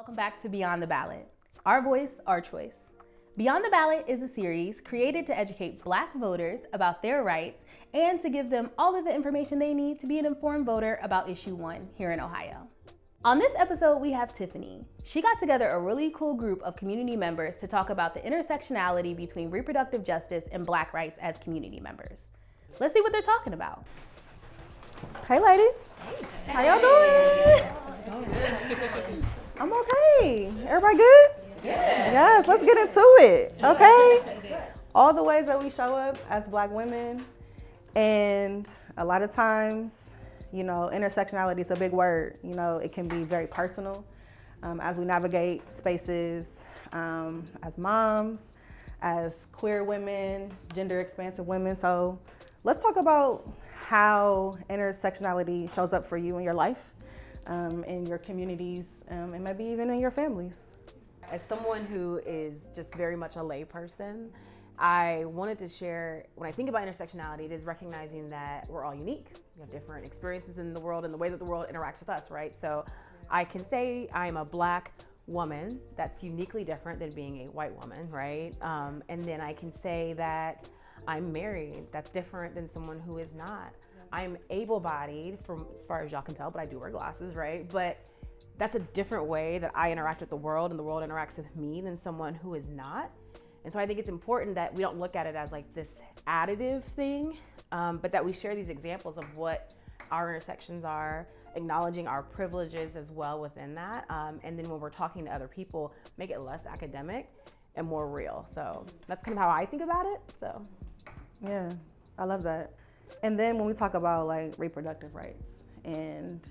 welcome back to Beyond the Ballot. Our voice, our choice. Beyond the Ballot is a series created to educate Black voters about their rights and to give them all of the information they need to be an informed voter about Issue 1 here in Ohio. On this episode, we have Tiffany. She got together a really cool group of community members to talk about the intersectionality between reproductive justice and Black rights as community members. Let's see what they're talking about. Hey ladies, how y'all doing? I'm okay. Everybody good? Yeah. Yes, let's get into it, okay? All the ways that we show up as Black women, and a lot of times, you know, intersectionality is a big word. You know, it can be very personal as we navigate spaces as moms, as queer women, gender expansive women. So let's talk about how intersectionality shows up for you in your life, in your communities, and maybe even in your families. As someone who is just very much a lay person, I wanted to share, when I think about intersectionality, it is recognizing that we're all unique. We have different experiences in the world and the way that the world interacts with us, right? So I can say I'm a Black woman that's uniquely different than being a white woman, right? And then I can say that I'm married, that's different than someone who is not. I'm able-bodied, from as far as y'all can tell, but I do wear glasses, right? But that's a different way that I interact with the world and the world interacts with me than someone who is not. And so I think it's important that we don't look at it as like this additive thing, but that we share these examples of what our intersections are, acknowledging our privileges as well within that. And then when we're talking to other people, make it less academic and more real. So that's kind of how I think about it, so. Yeah, I love that. And then when we talk about like reproductive rights and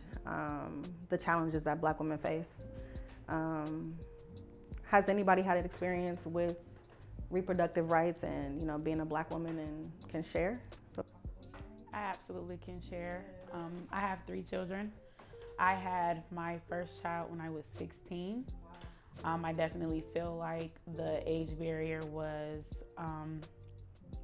the challenges that Black women face, has anybody had an experience with reproductive rights and, you know, being a Black woman and can share? I absolutely can share. I have 3 children. I had my first child when I was 16. I definitely feel like the age barrier was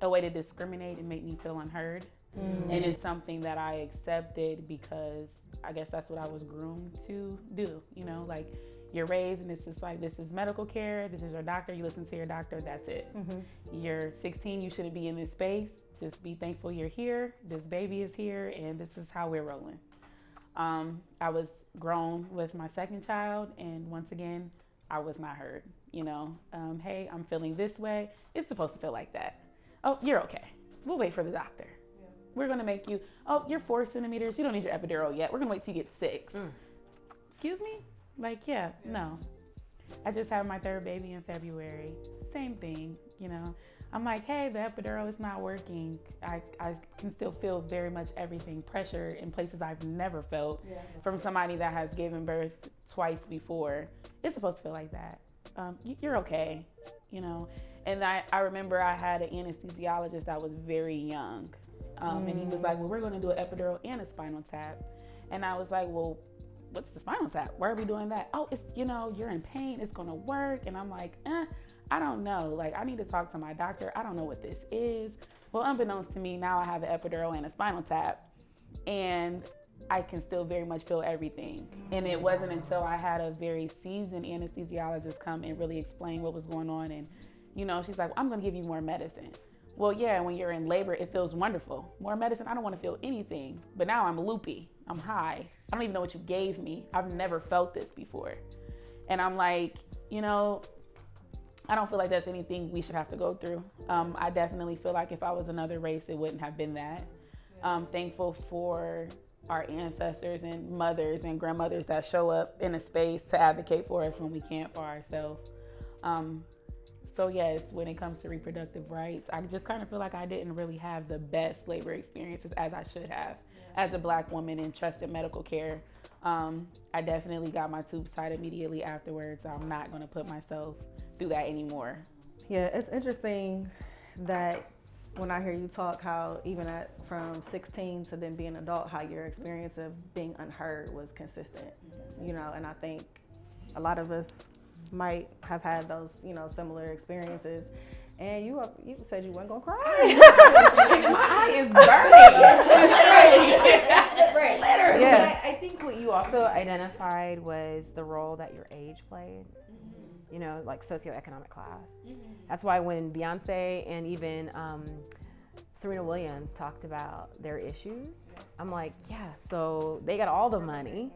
a way to discriminate and make me feel unheard. And it's something that I accepted because I guess that's what I was groomed to do. You know, like you're raised and it's just like, this is medical care, this is your doctor, you listen to your doctor, that's it. You're 16, you shouldn't be in this space. Just be thankful you're here, this baby is here, and this is how we're rolling. I was grown with my second child, and once again, I was not heard. You know, hey, I'm feeling this way. It's supposed to feel like that. Oh, you're okay. We'll wait for the doctor. We're gonna make you, oh, you're 4 centimeters. You don't need your epidural yet. We're gonna wait till you get 6. Excuse me? Like, yeah, no. I just had my 3rd baby in February. Same thing, you know. I'm like, hey, the epidural is not working. I can still feel very much everything, pressure in places I've never felt from somebody that has given birth twice before. It's supposed to feel like that. You're okay, you know. And I remember I had an anesthesiologist that was very young. And he was like, well, we're going to do an epidural and a spinal tap. And I was like, well, what's the spinal tap? Why are we doing that? Oh, it's, you know, you're in pain. It's going to work. And I'm like, I don't know. Like, I need to talk to my doctor. I don't know what this is. Well, unbeknownst to me, now I have an epidural and a spinal tap. And I can still very much feel everything. And it wasn't until I had a very seasoned anesthesiologist come and really explain what was going on. And, you know, she's like, well, I'm going to give you more medicine. Well, yeah, when you're in labor, it feels wonderful. More medicine, I don't want to feel anything. But now I'm loopy. I'm high. I don't even know what you gave me. I've never felt this before. And I'm like, you know, I don't feel like that's anything we should have to go through. I definitely feel like if I was another race, it wouldn't have been that. I'm thankful for our ancestors and mothers and grandmothers that show up in a space to advocate for us when we can't for ourselves. So yes, when it comes to reproductive rights, I just kind of feel like I didn't really have the best labor experiences as I should have as a Black woman in trusted medical care. I definitely got my tubes tied immediately afterwards. I'm not going to put myself through that anymore. Yeah, it's interesting that when I hear you talk, how even from 16 to then being an adult, how your experience of being unheard was consistent, you know, and I think a lot of us might have had those, you know, similar experiences. And you said you weren't gonna cry. My eye is burning. Literally. Yeah. I think what you also identified was the role that your age played. You know, like socioeconomic class. That's why when Beyonce and even Serena Williams talked about their issues, I'm like, yeah, so they got all the money,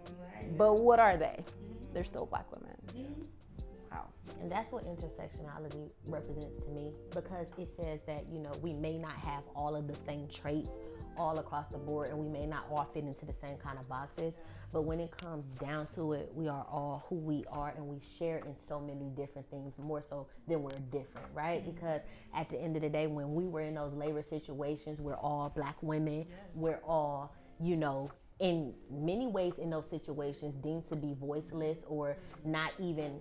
but what are they? They're still Black women. Wow. And that's what intersectionality represents to me, because it says that, you know, we may not have all of the same traits all across the board, and we may not all fit into the same kind of boxes, but when it comes down to it, we are all who we are, and we share in so many different things, more so than we're different, right? Because at the end of the day, when we were in those labor situations, we're all Black women, we're all, you know, in many ways in those situations deemed to be voiceless or not even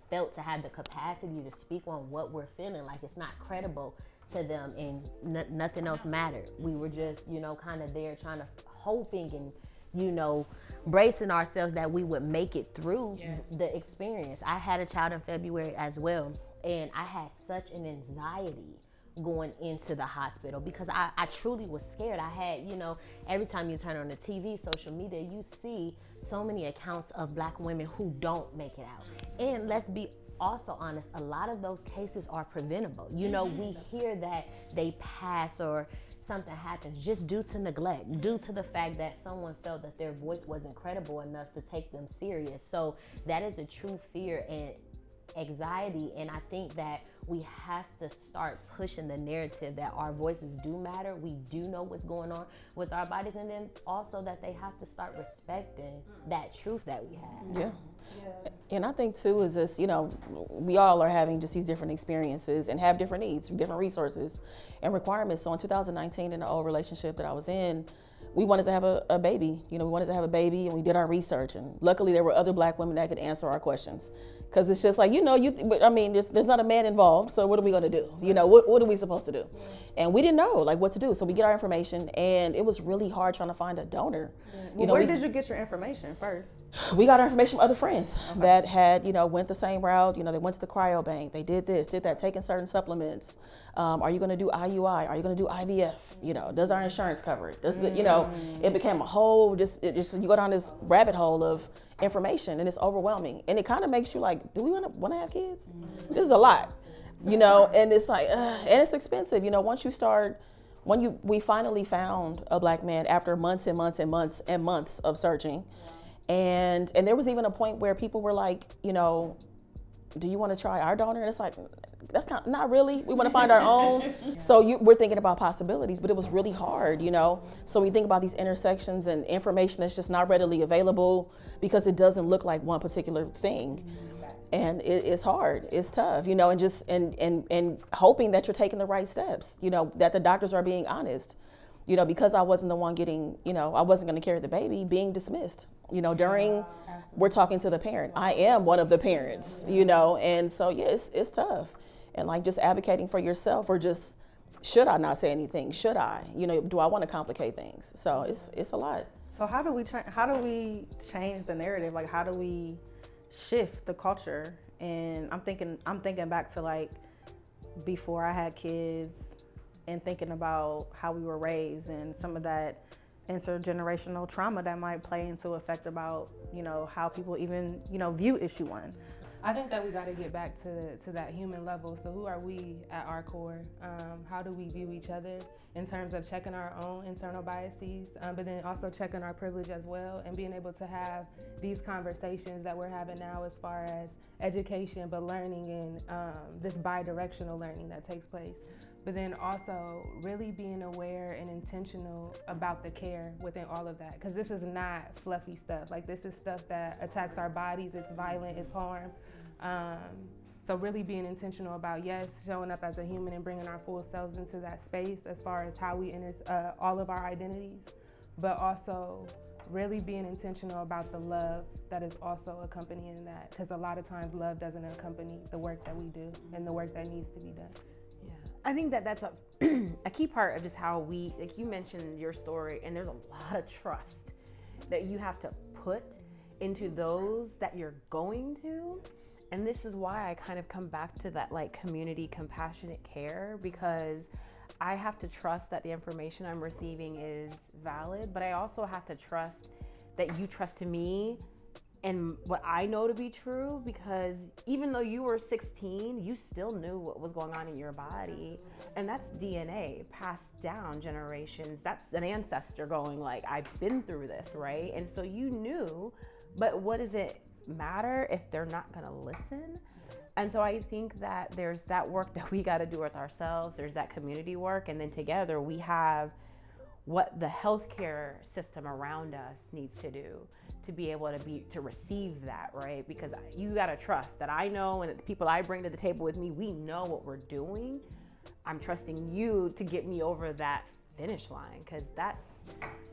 felt to have the capacity to speak on what we're feeling. Like, it's not credible to them, and nothing else mattered. We were just, you know, kind of there trying to hoping and, you know, bracing ourselves that we would make it through the experience. I had a child in February as well, and I had such an anxiety going into the hospital because I truly was scared. I had, you know, every time you turn on the TV, social media, you see so many accounts of Black women who don't make it out. And let's be also honest, a lot of those cases are preventable. You know, we hear that they pass or something happens just due to neglect, due to the fact that someone felt that their voice wasn't credible enough to take them serious. So that is a true fear and anxiety, and I think that we have to start pushing the narrative that our voices do matter. We do know what's going on with our bodies, and then also that they have to start respecting that truth that we have. Yeah. And I think too is this, you know, we all are having just these different experiences and have different needs, different resources and requirements. So in 2019, in the old relationship that I was in, we wanted to have a baby. You know, we wanted to have a baby, and we did our research. And luckily, there were other Black women that could answer our questions. Because it's just like, you know, there's not a man involved, so what are we going to do? You know, what are we supposed to do? And we didn't know, like, what to do. So we get our information, and it was really hard trying to find a donor. Yeah. Well, where did you get your information first? We got our information from other friends that had, you know, went the same route. You know, they went to the cryo bank. They did this, did that, taking certain supplements. Are you going to do IUI? Are you going to do IVF? You know, does our insurance cover it? Does the, you know, it became a whole, just you go down this rabbit hole of information, and it's overwhelming. And it kind of makes you like, do we want to have kids? This is a lot, you know, and it's like, and it's expensive. You know, once you start, we finally found a Black man after months and months and months and months of searching. And there was even a point where people were like, you know, do you want to try our donor? And it's like, that's not really. We want to find our own. So we're thinking about possibilities, but it was really hard, you know. So we think about these intersections and information that's just not readily available because it doesn't look like one particular thing. And it's hard, it's tough, you know, and just and hoping that you're taking the right steps, you know, that the doctors are being honest, you know, because I wasn't the one getting, you know, I wasn't going to carry the baby, being dismissed. You know, we're talking to the parent. I am one of the parents, you know, and so, yeah, it's tough. And like just advocating for yourself, or just, should I not say anything? Should I? You know, do I want to complicate things? So it's a lot. So how do we change the narrative? Like, how do we shift the culture? And I'm thinking back to like before I had kids, and thinking about how we were raised and some of that intergenerational trauma that might play into effect about, you know, how people even, you know, view issue one. I think that we got to get back to that human level. So who are we at our core? How do we view each other in terms of checking our own internal biases, but then also checking our privilege as well, and being able to have these conversations that we're having now as far as education, but learning and this bi-directional learning that takes place. But then also really being aware and intentional about the care within all of that. Because this is not fluffy stuff. Like, this is stuff that attacks our bodies, it's violent, it's harm. So really being intentional about, yes, showing up as a human and bringing our full selves into that space as far as how we enter all of our identities, but also really being intentional about the love that is also accompanying that. Because a lot of times love doesn't accompany the work that we do and the work that needs to be done. I think that that's a key part of just how we, like you mentioned your story, and there's a lot of trust that you have to put into those that you're going to. And this is why I kind of come back to that like community compassionate care, because I have to trust that the information I'm receiving is valid, but I also have to trust that you trust me and what I know to be true, because even though you were 16, you still knew what was going on in your body. And that's DNA passed down generations. That's an ancestor going like, I've been through this, right? And so you knew, but what does it matter if they're not gonna listen? And so I think that there's that work that we gotta do with ourselves, there's that community work, and then together we have what the healthcare system around us needs to do to be able to receive that, right? Because you gotta trust that I know, and that the people I bring to the table with me, we know what we're doing. I'm trusting you to get me over that finish line, because that's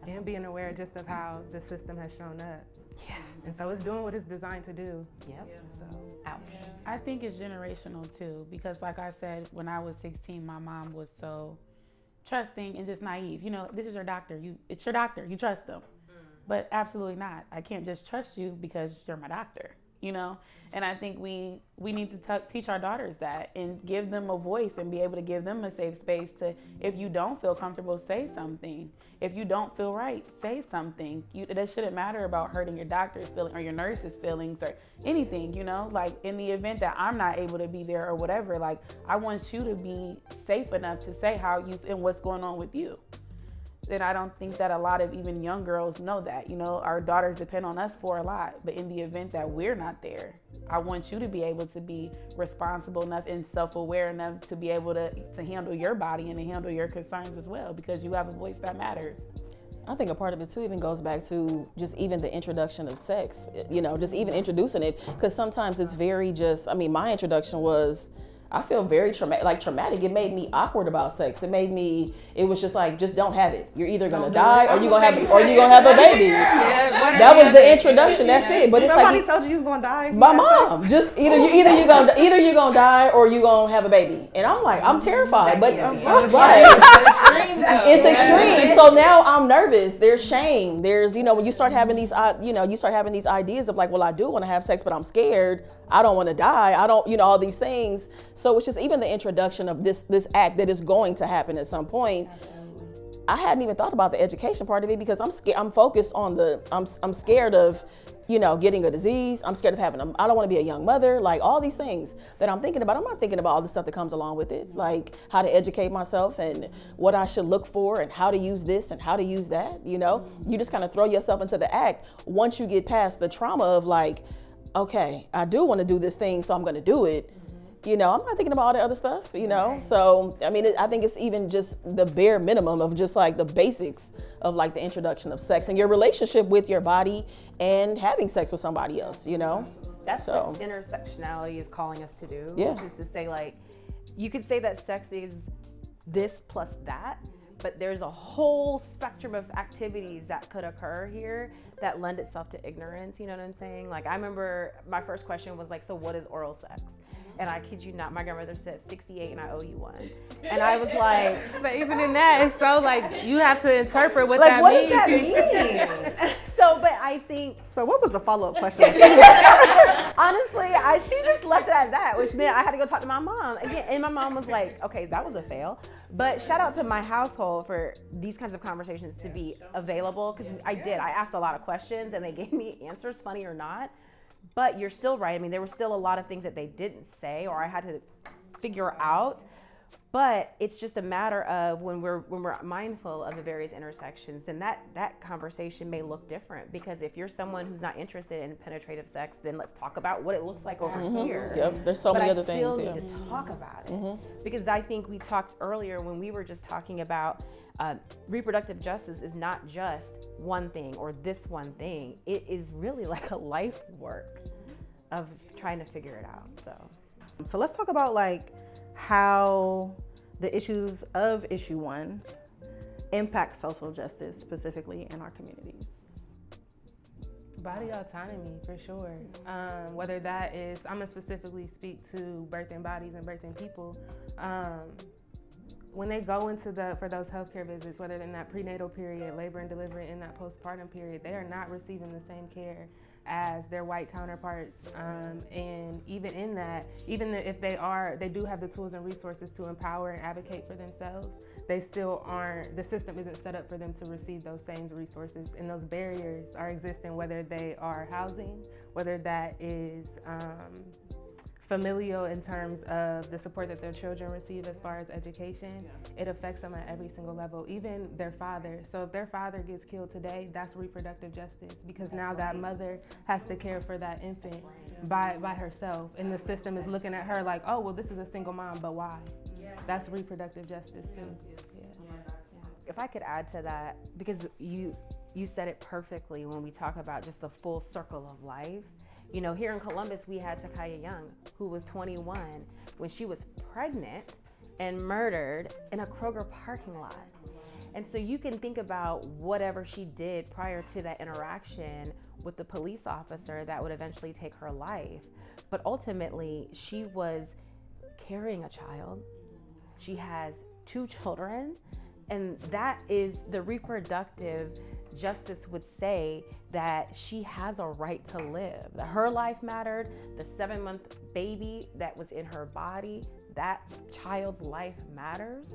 and being aware just of how the system has shown up. Yeah. And so it's doing what it's designed to do. Yep. So, Ouch. I think it's generational too, because like I said, when I was 16, my mom was so trusting and just naive. You know, this is your doctor. It's your doctor. You trust them. But absolutely not. I can't just trust you because you're my doctor, you know? And I think we need to teach our daughters that and give them a voice and be able to give them a safe space to, if you don't feel comfortable, say something. If you don't feel right, say something. That shouldn't matter about hurting your doctor's feelings or your nurse's feelings or anything, you know? Like in the event that I'm not able to be there or whatever, like I want you to be safe enough to say how you and what's going on with you. And I don't think that a lot of even young girls know that, you know, our daughters depend on us for a lot, but in the event that we're not there, I want you to be able to be responsible enough and self-aware enough to be able to handle your body and to handle your concerns as well, because you have a voice that matters. I think a part of it too even goes back to just even the introduction of sex, you know, just even introducing it, because sometimes it's very just, I mean, my introduction was, I feel very traumatic. It made me awkward about sex. It was just like, just don't have it. You're either gonna die or you're gonna have a baby. Yeah, that was the introduction. That's it. But it's Somebody like told you was gonna die. my mom. Just either you're gonna die or you're gonna have a baby. And I'm like, I'm terrified. But right, it's extreme. So now I'm nervous. There's shame. There's, you know, when you start having these ideas of like, well, I do want to have sex, but I'm scared. I don't want to die. I don't, you know, all these things. So it's just even the introduction of this act that is going to happen at some point. Absolutely. I hadn't even thought about the education part of it, because I'm scared. I'm focused on I'm scared of, you know, getting a disease. I'm scared of I don't want to be a young mother. Like all these things that I'm thinking about. I'm not thinking about all the stuff that comes along with it, like how to educate myself and what I should look for and how to use this and how to use that. You know, you just kind of throw yourself into the act once you get past the trauma of like, okay, I do want to do this thing, so I'm going to do it. You know, I'm not thinking about all the other stuff, you know? Right. So, I mean, I think it's even just the bare minimum of just like the basics of like the introduction of sex and your relationship with your body and having sex with somebody else, you know? That's what intersectionality is calling us to do, which is to say, like, you could say that sex is this plus that, but there's a whole spectrum of activities that could occur here that lend itself to ignorance, you know what I'm saying? Like, I remember my first question was like, so what is oral sex? And I kid you not, my grandmother said 68 and I owe you one. And I was like... But even in that, it's so like, you have to interpret what like, that what means. Does that mean? So, but I think... So what was the follow-up question? Honestly, she just left it at that, which meant I had to go talk to my mom. Again, and my mom was like, okay, that was a fail. But shout out to my household for these kinds of conversations to be available, because I asked a lot of questions and they gave me answers, funny or not. But you're still right. I mean, there were still a lot of things that they didn't say or I had to figure out. But it's just a matter of when we're mindful of the various intersections, then that conversation may look different. Because if you're someone who's not interested in penetrative sex, then let's talk about what it looks like over here. Yep, there's so many other things. But I still need to talk about it. Because I think we talked earlier when we were just talking about reproductive justice is not just one thing or this one thing. It is really like a life work of trying to figure it out. So let's talk about like how the issues of issue 1 impact social justice specifically in our communities. Body autonomy, for sure. Whether that is, I'm gonna specifically speak to birthing bodies and birthing people. When they go into for those healthcare visits, whether in that prenatal period, labor and delivery, in that postpartum period, they are not receiving the same care as their white counterparts. And even in that, even if they do have the tools and resources to empower and advocate for themselves, they still aren't, the system isn't set up for them to receive those same resources. And those barriers are existing, whether they are housing, whether that is familial in terms of the support that their children receive as far as education. It affects them at every single level, even their father. So if their father gets killed today, that's reproductive justice, because now that mother has to care for that infant by herself. And the system is looking at her like, oh, well, this is a single mom, but why? That's reproductive justice too. If I could add to that, because you said it perfectly when we talk about just the full circle of life. You know, here in Columbus, we had Takaya Young, who was 21 when she was pregnant and murdered in a Kroger parking lot. And so you can think about whatever she did prior to that interaction with the police officer that would eventually take her life. But ultimately, she was carrying a child. She has 2 children, and that is the reproductive justice would say that she has a right to live, that her life mattered, the 7-month baby that was in her body, that child's life matters.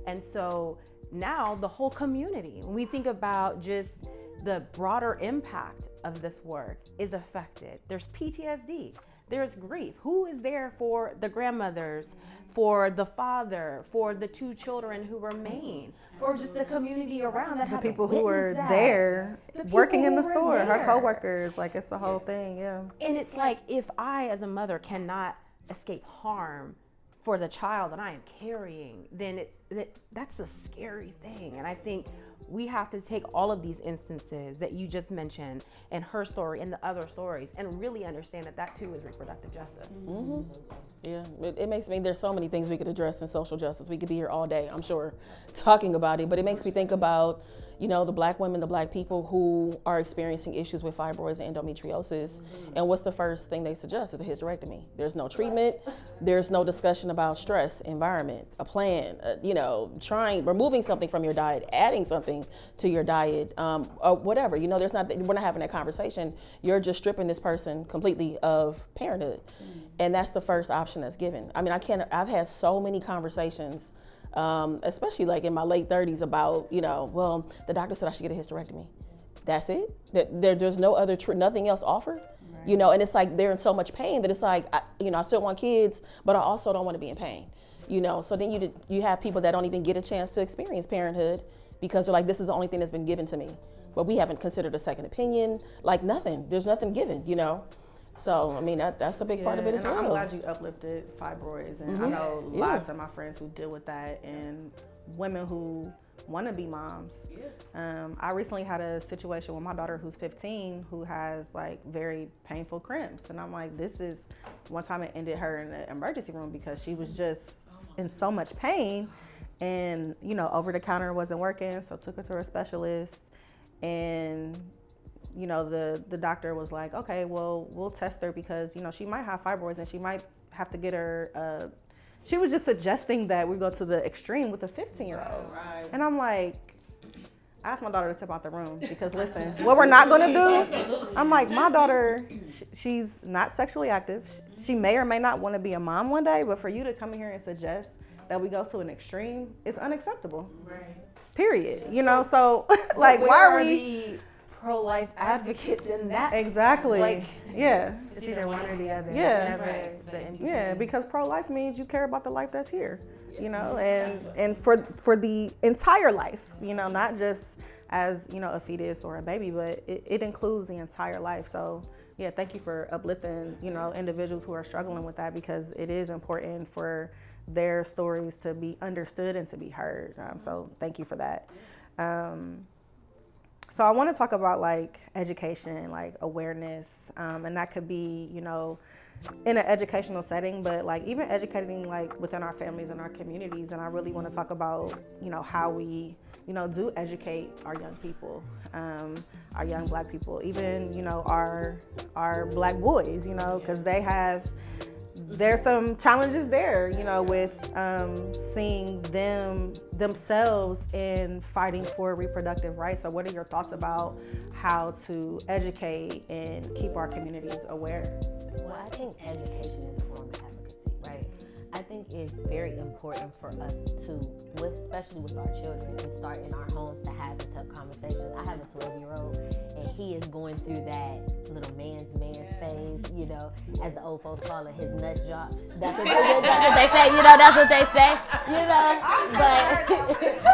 And so now the whole community, when we think about just the broader impact of this work, is affected. There's PTSD. There's grief. Who is there for the grandmothers, for the father, for the 2 children who remain, for just the community around that the people who were there working in the store, her coworkers, like it's the whole thing, yeah. And it's like, if I as a mother cannot escape harm for the child that I am carrying, then that's a scary thing. And I think we have to take all of these instances that you just mentioned and her story and the other stories and really understand that too is reproductive justice. Mm-hmm. Yeah, it makes me, there's so many things we could address in social justice. We could be here all day, I'm sure, talking about it, but it makes me think about, you know, the Black women, the Black people who are experiencing issues with fibroids and endometriosis. And what's the first thing they suggest is a hysterectomy. There's no treatment. There's no discussion about stress, environment, a plan, you know, removing something from your diet, adding something to your diet, or whatever. You know, we're not having that conversation. You're just stripping this person completely of parenthood. And that's the first option that's given. I mean, I've had so many conversations, especially like in my late 30s about, you know, well, the doctor said I should get a hysterectomy. That's it? There's no other, nothing else offered? Right. You know, and it's like they're in so much pain that it's like, I still want kids, but I also don't want to be in pain. You know, so then you have people that don't even get a chance to experience parenthood because they're like, this is the only thing that's been given to me. But we haven't considered a second opinion, like nothing. There's nothing given, you know? So, I mean, that's a big part of it as well. I'm glad you uplifted fibroids. And I know lots of my friends who deal with that and women who want to be moms. I recently had a situation with my daughter who's 15 who has like very painful cramps. And I'm like, one time it ended her in the emergency room because she was just in so much pain. And, you know, over the counter wasn't working. So took her to a specialist and you know, the doctor was like, okay, well, we'll test her because, you know, she might have fibroids and she might have to get her, she was just suggesting that we go to the extreme with a 15-year-old. Right. And I'm like, I asked my daughter to step out the room because listen, what we're not gonna do, I'm like, my daughter, she's not sexually active. She may or may not wanna be a mom one day, but for you to come in here and suggest that we go to an extreme, it's unacceptable. Right. Period. You know, so like, why are we pro-life advocates in that? Exactly. Like, yeah. It's either one or the other. Yeah. Yeah, because pro-life means you care about the life that's here, you know, and for the entire life, you know, not just as, you know, a fetus or a baby, but it includes the entire life. So yeah, thank you for uplifting, you know, individuals who are struggling with that because it is important for their stories to be understood and to be heard. So thank you for that. So I want to talk about like education, like awareness, and that could be, you know, in an educational setting, but like even educating like within our families and our communities. And I really want to talk about, you know, how we, you know, do educate our young people, our young Black people, even, you know, our Black boys, you know, because they have there's some challenges there, you know, with seeing themselves in fighting for reproductive rights. So what are your thoughts about how to educate and keep our communities aware? Well, I think education is a form of advocacy, right? I think it's very important for us to, especially with our children, and start in our homes to have the tough conversations. I have a 12-year-old, and he is going through that little man's phase, you know, as the old folks call it, his nuts drops. That's what they say, you know, that's what they say, you know. But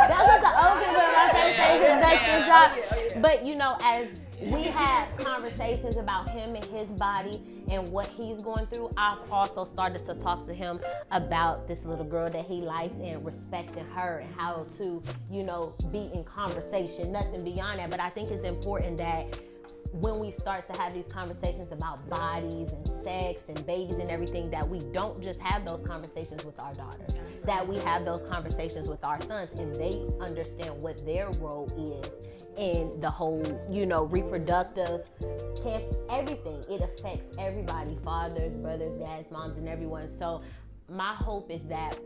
that's what the old people in my face say, his nuts just drop. But, you know, as we have conversations about him and his body and what he's going through, I've also started to talk to him about this little girl that he likes and respecting her and how to, you know, be in conversation, nothing beyond that. But I think it's important that when we start to have these conversations about bodies and sex and babies and everything, that we don't just have those conversations with our daughters, that we have those conversations with our sons and they understand what their role is in the whole, you know, reproductive camp, everything. It affects everybody, fathers, brothers, dads, moms, and everyone. So my hope is that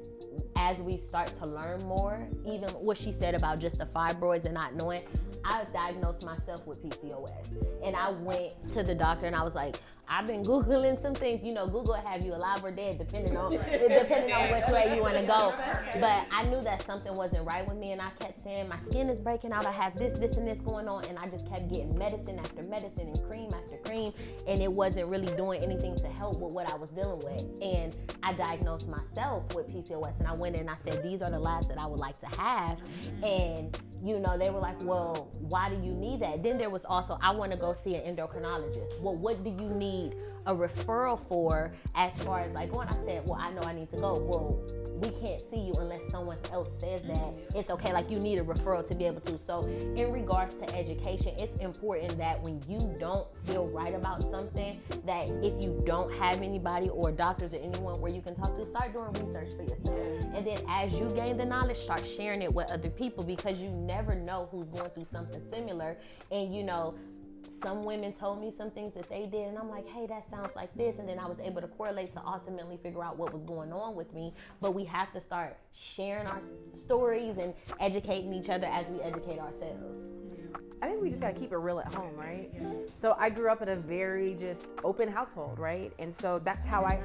as we start to learn more, even what she said about just the fibroids and not knowing, I diagnosed myself with PCOS. And I went to the doctor and I was like, I've been Googling some things. You know, Google will have you alive or dead depending on which way you want to go. But I knew that something wasn't right with me, and I kept saying, my skin is breaking out, I have this, and this going on, and I just kept getting medicine after medicine and cream after cream, and it wasn't really doing anything to help with what I was dealing with. And I diagnosed myself with PCOS, and I went in and I said, these are the labs that I would like to have. And you know, they were like, well, why do you need that? Then there was also, I want to go see an endocrinologist. Well, what do you need a referral for as far as like going? I said, well, I know I need to go. Well, we can't see you unless someone else says that it's okay. Like, you need a referral to be able to. So in regards to education, it's important that when you don't feel right about something, that if you don't have anybody or doctors or anyone where you can talk to, start doing research for yourself. And then as you gain the knowledge, start sharing it with other people, because you never know who's going through something similar. And you know, some women told me some things that they did, and I'm like, hey, that sounds like this. And then I was able to correlate to ultimately figure out what was going on with me. But we have to start sharing our stories and educating each other as we educate ourselves. I think we just gotta keep it real at home, right? So I grew up in a very just open household, right? And so that's how I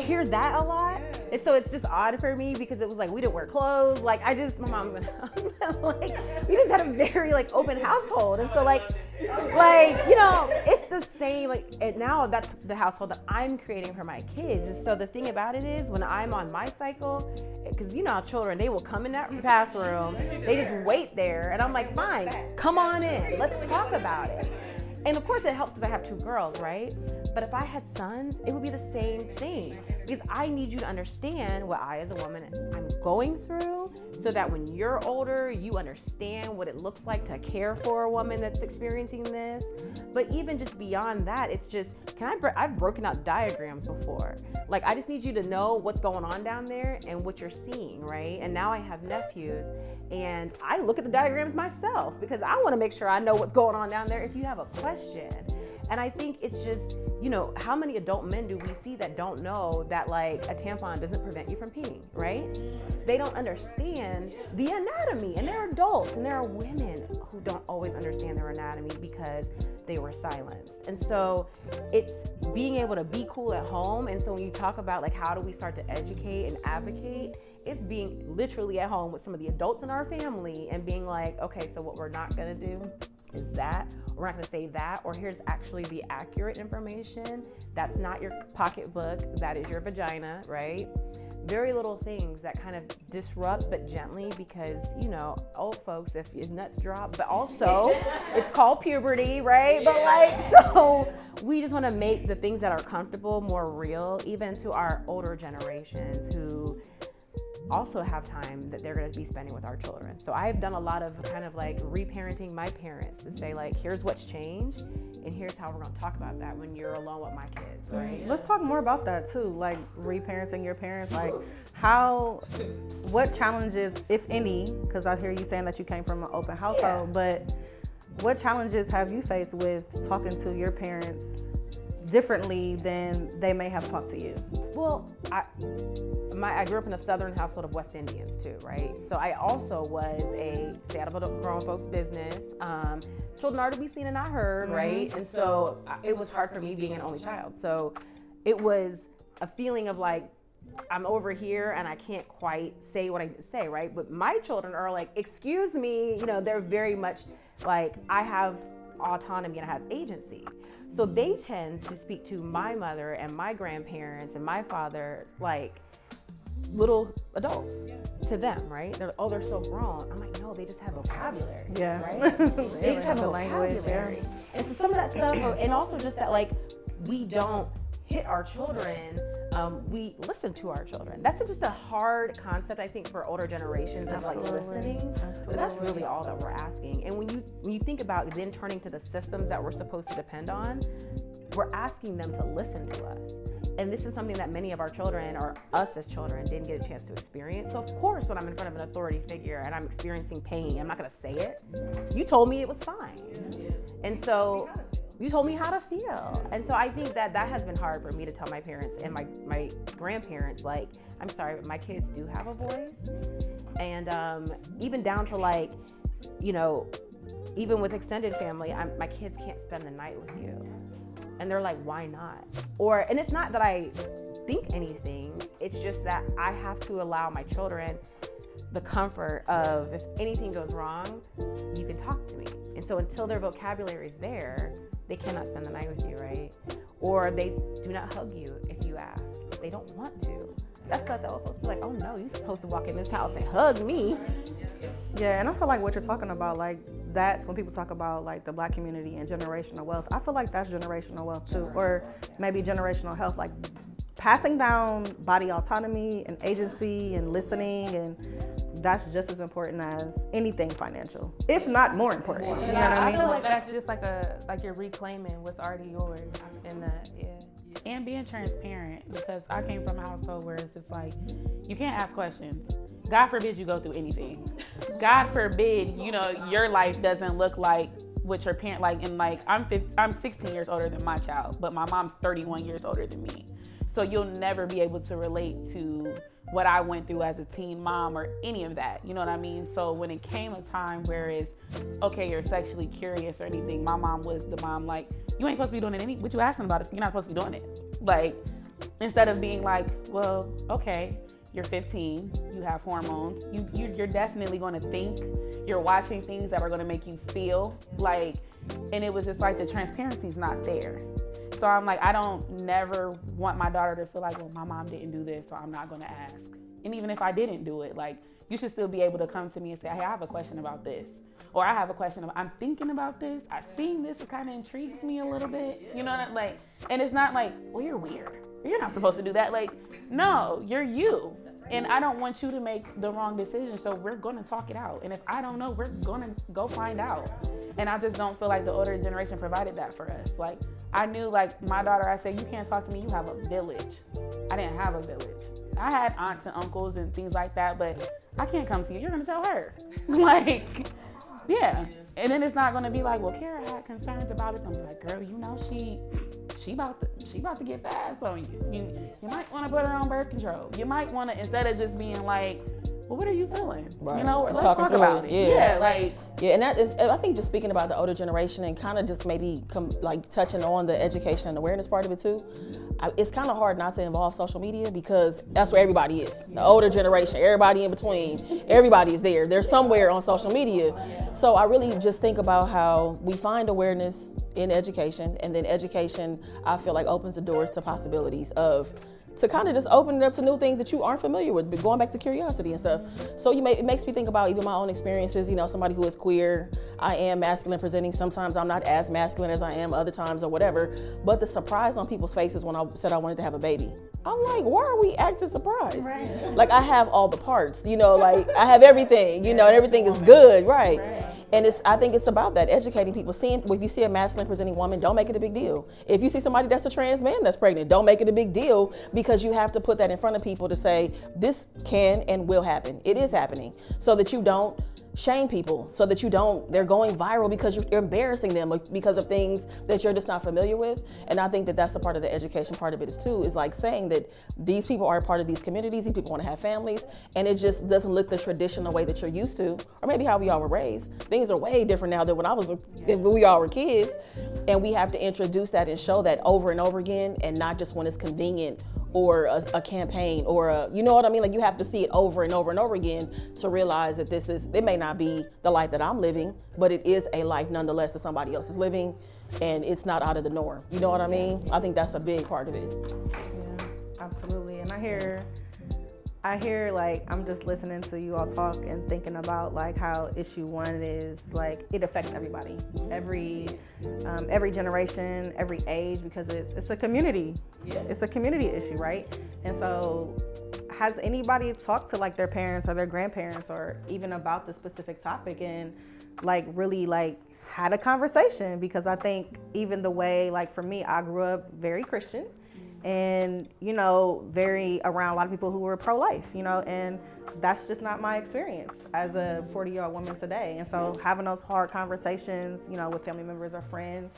hear that a lot. And so it's just odd for me, because it was like we didn't wear clothes. Like my mom's like, we just had a very like open household. And so like you know, it's the same, like, and now that's the household that I'm creating for my kids. And so the thing about it is, when I'm on my cycle, because you know how children, they will come in that bathroom, they just wait there, and I'm like, fine, come on in, let's talk about it. And of course it helps because I have 2 girls, right? But if I had sons, it would be the same thing, because I need you to understand what I as a woman I'm going through, so that when you're older, you understand what it looks like to care for a woman that's experiencing this. But even just beyond that, it's just, I've broken out diagrams before. Like, I just need you to know what's going on down there and what you're seeing, right? And now I have nephews, and I look at the diagrams myself, because I want to make sure I know what's going on down there if you have a question. And I think it's just, you know, how many adult men do we see that don't know that like a tampon doesn't prevent you from peeing, right? They don't understand the anatomy, and they're adults, and there are women who don't always understand their anatomy because they were silenced. And so it's being able to be cool at home. And so when you talk about like, how do we start to educate and advocate, it's being literally at home with some of the adults in our family and being like, okay, so what we're not gonna do is that, we're not gonna say that, or here's actually the accurate information. That's not your pocketbook, that is your vagina, right? Very little things that kind of disrupt, but gently, because, you know, old folks, if his nuts drop, but also it's called puberty, right? But like, so we just wanna make the things that are comfortable more real, even to our older generations who also have time that they're going to be spending with our children. So I've done a lot of kind of like reparenting my parents to say like, here's what's changed, and here's how we're going to talk about that when you're alone with my kids, right? Let's talk more about that too, like reparenting your parents. Like, what challenges, if any, because I hear you saying that you came from an open household, but what challenges have you faced with talking to your parents differently than they may have talked to you? Well, I grew up in a Southern household of West Indians too, right? So I also was stay out of a grown folks' business. Children are to be seen and not heard, right? And so it was hard for me being an only child. So it was a feeling of like, I'm over here and I can't quite say what I need to say, right? But my children are like, excuse me, they're very much like, I have autonomy and I have agency. So they tend to speak to my mother and my grandparents and my father like little adults to them, right? They're like, oh, they're so grown. I'm like, no, they just have vocabulary, right? They just have vocabulary. And so some of that stuff, and also just that like, we don't hit our children, we listen to our children. That's just a hard concept, I think, for older generations of like listening. But that's really all that we're asking. And when you think about then turning to the systems that we're supposed to depend on, we're asking them to listen to us. And this is something that many of our children, or us as children, didn't get a chance to experience. So of course, when I'm in front of an authority figure and I'm experiencing pain, I'm not gonna say it. You told me it was fine. And so you told me how to feel. And so I think that has been hard for me to tell my parents and my grandparents, like, I'm sorry, but my kids do have a voice. And even down to like, even with extended family, my kids can't spend the night with you. And they're like, why not? And it's not that I think anything, it's just that I have to allow my children the comfort of, if anything goes wrong, you can talk to me. And so until their vocabulary is there, they cannot spend the night with you, right? Or they do not hug you if you ask, if they don't want to. That's not the old folks be like, oh no, you're supposed to walk in this house and hug me. Yeah, and I feel like what you're talking about, like, that's when people talk about like the Black community and generational wealth. I feel like that's generational wealth too, or maybe generational health, like passing down body autonomy and agency and listening, and that's just as important as anything financial, if not more important. You know what I mean? I feel like that's just like you're reclaiming what's already yours in that, And being transparent, because I came from a household where it's just like, you can't ask questions. God forbid you go through anything. God forbid, your life doesn't look like what your parent like. And like, I'm 16 years older than my child, but my mom's 31 years older than me. So you'll never be able to relate to what I went through as a teen mom or any of that. You know what I mean? So when it came a time where it's, okay, you're sexually curious or anything, my mom was the mom like, you ain't supposed to be doing it what you asking about if you're not supposed to be doing it? Like, instead of being like, well, okay, you're 15, you have hormones, you're definitely going to think, you're watching things that are going to make you feel like, and it was just like the transparency's not there. So I'm like, I don't never want my daughter to feel like, well, my mom didn't do this, so I'm not going to ask. And even if I didn't do it, like, you should still be able to come to me and say, hey, I have a question about this. Or I have a question I'm thinking about this, I've seen this, it kind of intrigues me a little bit, like, and it's not like, well, you're weird, you're not supposed to do that. Like, no, you're you. And I don't want you to make the wrong decision, so we're gonna talk it out. And if I don't know, we're gonna go find out. And I just don't feel like the older generation provided that for us. Like, I knew, like, my daughter, I said, you can't talk to me, you have a village. I didn't have a village. I had aunts and uncles and things like that, but I can't come to you, you're gonna tell her. Like, yeah. And then it's not gonna be like, well, Kara had concerns about it. I'm like, girl, she about to get fast on you. You might want to put her on birth control. You might want to, instead of just being like, well, what are you feeling? Right. Let's talk about it. Yeah, and that is, I think, just speaking about the older generation and kind of just maybe touching on the education and awareness part of it too. It's kind of hard not to involve social media because that's where everybody is. The older generation, everybody in between, everybody is there. They're somewhere on social media. So I really just think about how we find awareness in education, and then education, I feel like, opens the doors to possibilities to kind of just open it up to new things that you aren't familiar with, but going back to curiosity and stuff. So it makes me think about even my own experiences, somebody who is queer, I am masculine presenting, sometimes I'm not as masculine as I am other times or whatever, but the surprise on people's faces when I said I wanted to have a baby, I'm like, why are we acting surprised? Right. Like, I have all the parts, like I have everything, and everything is good, right? And I think it's about that, educating people. If you see a masculine presenting woman, don't make it a big deal. If you see somebody that's a trans man that's pregnant, don't make it a big deal, because you have to put that in front of people to say, this can and will happen. It is happening. So that you don't shame people so that they're going viral because you're embarrassing them because of things that you're just not familiar with. And I think that that's a part of the education part of it is too, is like saying that these people are a part of these communities, these people want to have families, and it just doesn't look the traditional way that you're used to, or maybe how we all were raised. Things are way different now than when we all were kids, and we have to introduce that and show that over and over again, and not just when it's convenient or a campaign or you know what I mean? Like you have to see it over and over and over again to realize that it may not be the life that I'm living, but it is a life nonetheless that somebody else is living, and it's not out of the norm. You know what I mean? I think that's a big part of it. Yeah, absolutely. And I hear like, I'm just listening to you all talk and thinking about like how issue 1 is like, it affects everybody, every generation, every age, because it's a community. Yeah. It's a community issue, right? And so has anybody talked to like their parents or their grandparents or even about the specific topic and like really like had a conversation? Because I think even the way, like for me, I grew up very Christian, and, you know, very around a lot of people who were pro-life, you know, and that's just not my experience as a 40-year-old woman today. And so having those hard conversations, you know, with family members or friends,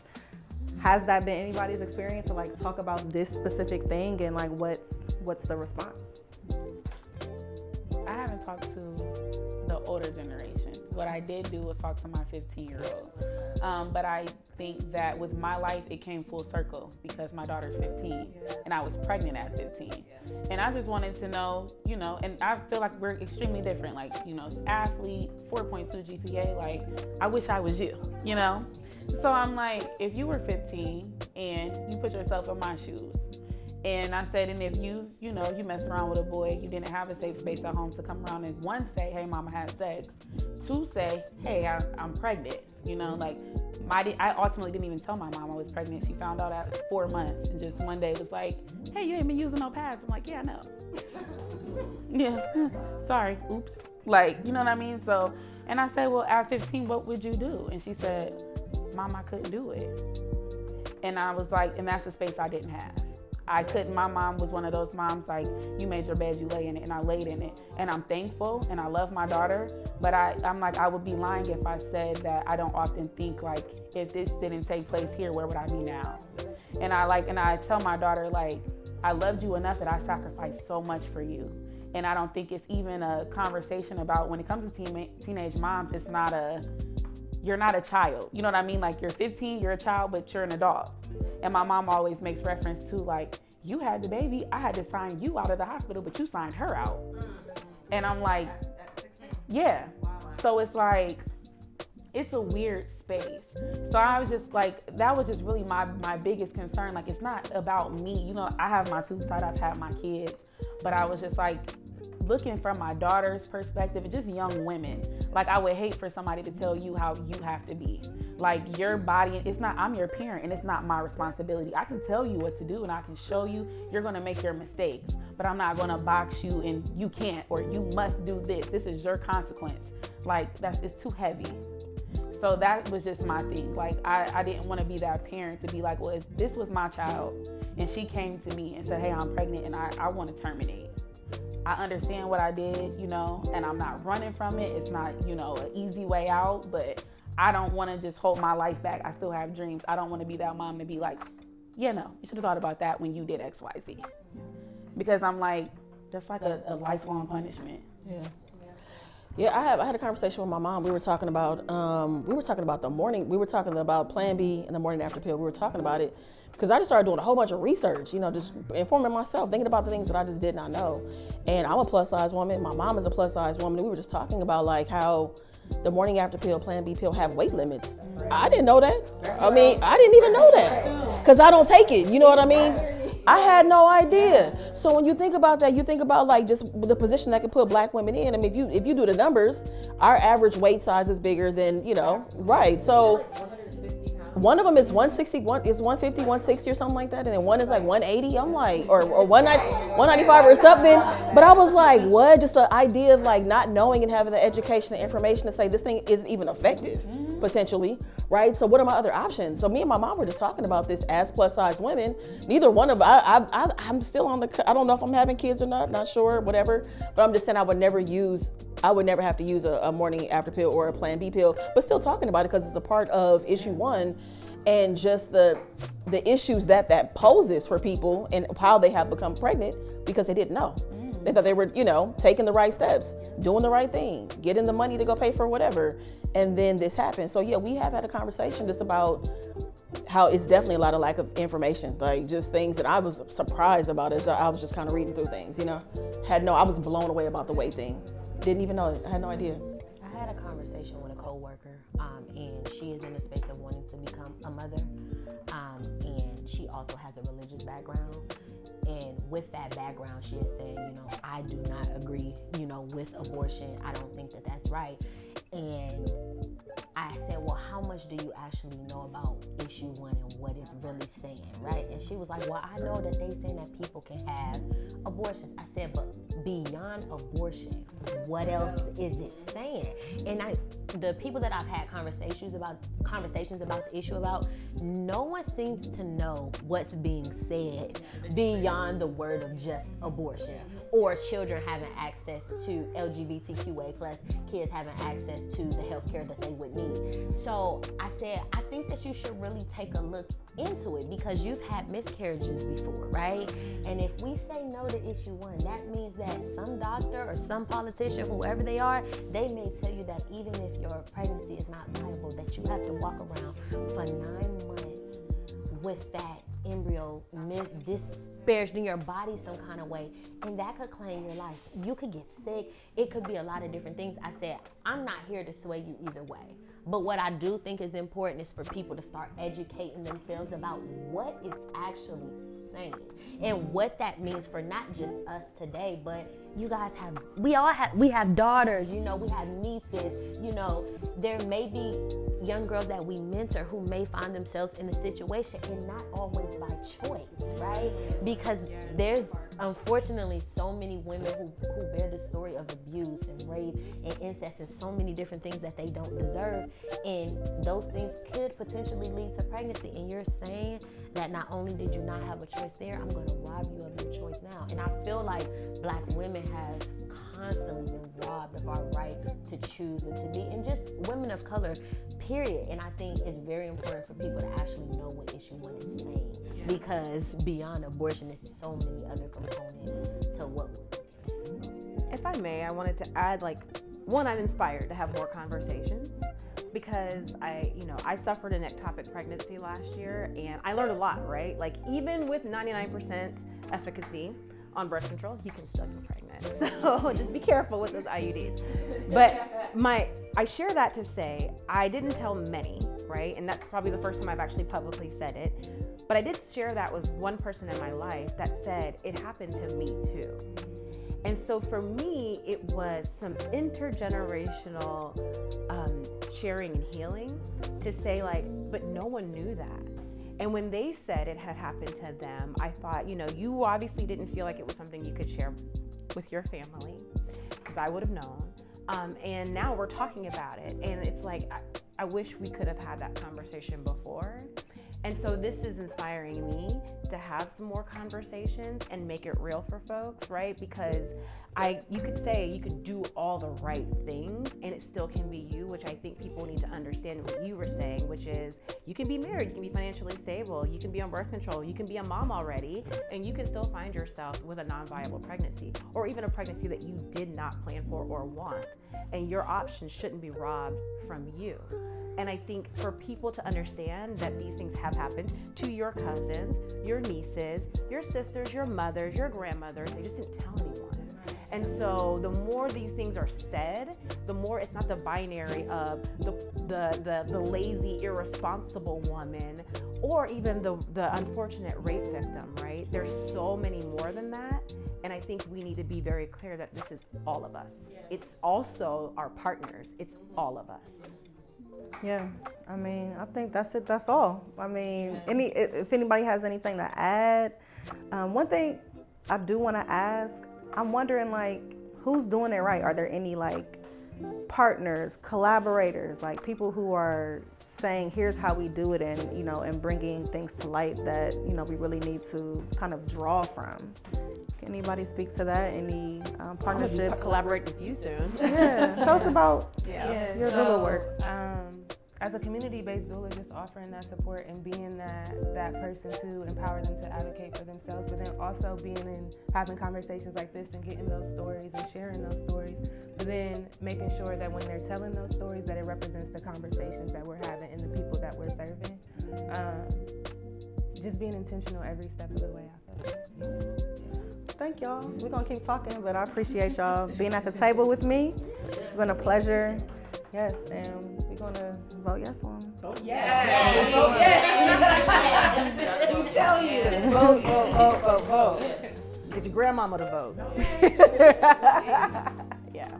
has that been anybody's experience to like talk about this specific thing and like what's the response? I haven't talked to the older generation. What I did do was talk to my 15-year-old. But I think that with my life, it came full circle because my daughter's 15 and I was pregnant at 15. And I just wanted to know, you know, and I feel like we're extremely different. Like, you know, athlete, 4.2 GPA, like, I wish I was you, you know? So I'm like, if you were 15 and you put yourself in my shoes, and I said, and if you know, you mess around with a boy, you didn't have a safe space at home to come around and 1, say, hey, mama had sex. 2, say, hey, I'm pregnant. You know, like, I ultimately didn't even tell my mom I was pregnant. She found out at 4 months and just one day was like, hey, you ain't been using no pads. I'm like, yeah, I know. Yeah, sorry, oops. Like, you know what I mean? So, and I said, well, at 15, what would you do? And she said, Mom, I couldn't do it. And I was like, and that's the space I didn't have. I couldn't. My mom was one of those moms, like, you made your bed, you lay in it, and I laid in it. And I'm thankful, and I love my daughter, but I'm like, I would be lying if I said that I don't often think, like, if this didn't take place here, where would I be now? And I tell my daughter, like, I loved you enough that I sacrificed so much for you. And I don't think it's even a conversation about, when it comes to teenage moms, it's not you're not a child. You know what I mean? Like, you're 15, you're a child, but you're an adult. And my mom always makes reference to, like, you had the baby, I had to sign you out of the hospital, but you signed her out. And I'm like, yeah. So it's like, it's a weird space. So I was just like, that was just really my biggest concern. Like, it's not about me. You know, I have my two sides, I've had my kids, but I was just like, looking from my daughter's perspective and just young women, like, I would hate for somebody to tell you how you have to be. Like, your body, I'm your parent and it's not my responsibility. I can tell you what to do and I can show you, you're gonna make your mistakes, but I'm not gonna box you and you can't, or you must do this. This is your consequence. Like, it's too heavy. So that was just my thing. Like, I didn't want to be that parent to be like, well, if this was my child and she came to me and said, hey, I'm pregnant and I want to terminate. I understand what I did, you know, and I'm not running from it. It's not, you know, an easy way out, but I don't want to just hold my life back. I still have dreams. I don't want to be that mom to be like, yeah, no, you should have thought about that when you did X, Y, Z. Because I'm like, that's like a lifelong punishment. Yeah. Yeah, I had a conversation with my mom. We were talking about the morning. We were talking about Plan B and the morning after pill. We were talking about it because I just started doing a whole bunch of research, you know, just informing myself, thinking about the things that I just did not know. And I'm a plus size woman. My mom is a plus size woman. And we were just talking about like how the morning after pill, Plan B pill have weight limits. I didn't know that. I mean, I didn't even know that because I don't take it. You know what I mean? I had no idea. So when you think about that, you think about like just the position that could put black women in. I mean, if you do the numbers, our average weight size is bigger than, you know, right. So one of them is 160, one is 150, 160 or something like that. And then one is like 180. I'm like, or 195 or something. But I was like, what? Just the idea of like not knowing and having the education and information to say this thing isn't even effective. potentially, right? So what are my other options? So me and my mom were just talking about this as plus size women. Neither one of I'm still on the, I don't know if I'm having kids or not sure, whatever. But I'm just saying I would never have to use a morning after pill or a Plan B pill, but still talking about it because it's a part of issue 1 and just the issues that poses for people and how they have become pregnant because they didn't know. They thought they were, taking the right steps, doing the right thing, getting the money to go pay for whatever. And then this happened. So yeah, we have had a conversation just about how it's definitely a lot of lack of information, like just things that I was surprised about as I was just kind of reading through things, I was blown away about the weight thing. Didn't even know it. I had no idea. I had a conversation with a coworker, and she is in the space of wanting to become a mother, and she also has a religious background. And with that background, she is saying, I do not agree, with abortion. I don't think that that's right. And I said, well, how much do you actually know about issue 1 and what it's really saying, right? And she was like, well, I know that they saying that people can have abortions. I said, but beyond abortion, what else is it saying? And the people that I've had conversations about the issue about, no one seems to know what's being said beyond the word of just abortion or children having access to LGBTQA plus kids having access to the health care that they would need. So I said, I think that you should really take a look into it because you've had miscarriages before, right? And if we say no to issue 1, that means that some doctor or some politician, whoever they are, they may tell you that even if your pregnancy is not viable, that you have to walk around for 9 months with that embryo disparaged in your body some kind of way, and that could claim your life. You could get sick. It could be a lot of different things. I said, I'm not here to sway you either way. But what I do think is important is for people to start educating themselves about what it's actually saying and what that means for not just us today, but you guys we have daughters, we have nieces, there may be young girls that we mentor who may find themselves in a situation and not always by choice, right? Because there's unfortunately so many women who bear the story of abuse and rape and incest and so many different things that they don't deserve, and those things could potentially lead to pregnancy. And you're saying that not only did you not have a choice there, I'm going to rob you of your choice now. And I feel like Black women have constantly been robbed of our right to choose and to be, and just women of color, period. And I think it's very important for people to actually know what issue 1 is saying, because beyond abortion, there's so many other components to what we're doing. If I may, I wanted to add, one, I'm inspired to have more conversations because I suffered an ectopic pregnancy last year and I learned a lot, right? Even with 99% efficacy on birth control, you can still get pregnant. So just be careful with those IUDs. But I share that to say I didn't tell many, right? And that's probably the first time I've actually publicly said it. But I did share that with one person in my life that said it happened to me too. And so for me, it was some intergenerational sharing and healing to say but no one knew that. And when they said it had happened to them, I thought, you obviously didn't feel like it was something you could share with your family, because I would have known. And now we're talking about it. And it's I wish we could have had that conversation before. And so this is inspiring me to have some more conversations and make it real for folks, right? Because you could say you could do all the right things and it still can be you, which I think people need to understand what you were saying, which is you can be married, you can be financially stable, you can be on birth control, you can be a mom already, and you can still find yourself with a non-viable pregnancy or even a pregnancy that you did not plan for or want. And your options shouldn't be robbed from you. And I think for people to understand that these things have happened to your cousins, your nieces, your sisters, your mothers, your grandmothers, they just didn't tell anyone. And so the more these things are said, the more it's not the binary of the lazy, irresponsible woman or even the unfortunate rape victim, right? There's so many more than that. And I think we need to be very clear that this is all of us. It's also our partners. It's all of us. Yeah, I think that's it. That's all. If anybody has anything to add, one thing I do want to ask, I'm wondering who's doing it right? Are there any partners, collaborators, like people who are saying, here's how we do it, and and bringing things to light that we really need to kind of draw from. Can anybody speak to that? Any partnerships? Collaborate with you soon. Yeah, tell us about your so, doula work. As a community-based doula, just offering that support and being that person to empower them to advocate for themselves, but then also having conversations like this and getting those stories and sharing those stories, but then making sure that when they're telling those stories that it represents the conversations that we're having and the people that we're serving. Just being intentional every step of the way, I feel. Thank y'all. We're gonna keep talking, but I appreciate y'all being at the table with me. It's been a pleasure. Yes, and we're gonna vote yes on them. Vote yes. Vote yes. We tell you. Vote. Yes. Get your grandmama to vote. Yeah.